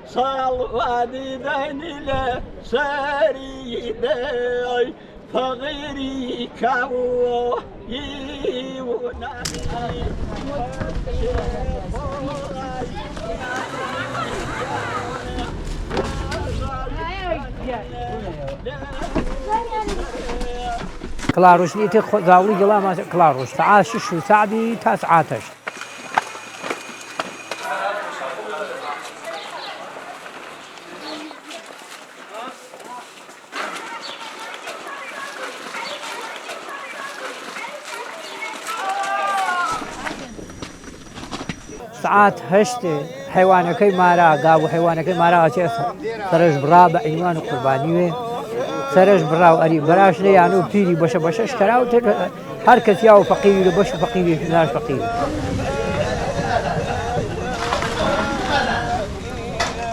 صلواتي له سريدي فغيري كوي ونادي كلاروش نيتي زاوي قلا ما كلاروش تعال شو ساعدي تسعاتش ساعات هشت حيوانكي مارا قابو حيوانكي مارا سرج برا عنوان قربانيه سرج برا وأري براش لي يعني بتيري بش اشتراو هر کس یا فقیری بش فقیری ناش فقیری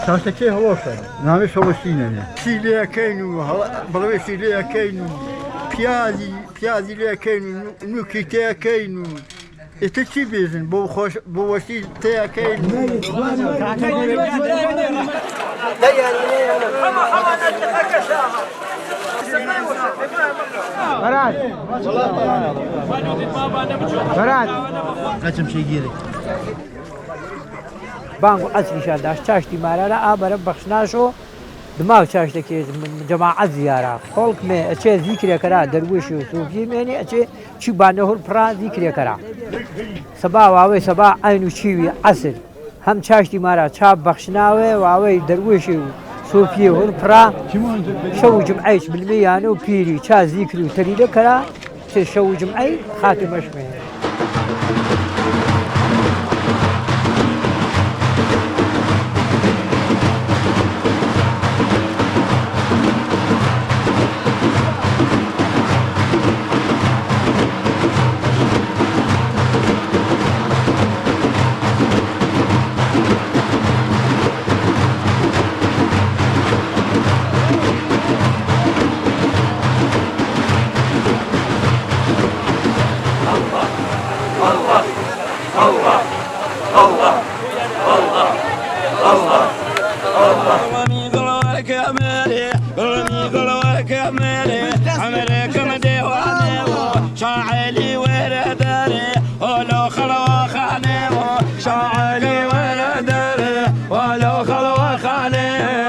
تاسكي هوشة نامي سوسينا سيليا كينو بلوي سيليا كينو بيازي ليا كينو نوكيتيا كينو اتشي بيزن بو خوش بو وسيل تيا كينو براد كم شي جيري بانگو اصلی شاداش چاشتی مارا آبر بخشناشو دماغ چاشته که جماعت زیاره خلق می اچه ذکر کرا درویش و صوفی منی اچه چی بانهور پرا ذکر کرا سبا واوی سبا عینو چیوی عصر هم چاشتی مارا چاب بخشناوی واوی درویش و صوفی هور پرا شو جمعیش بالمیانو پیری چا ذکر و تریده کرا چه شو جمعی خاتمش می شاعلي ولا داري ولو خلوة خاني شاعلي ولا داري ولو خلوة خاني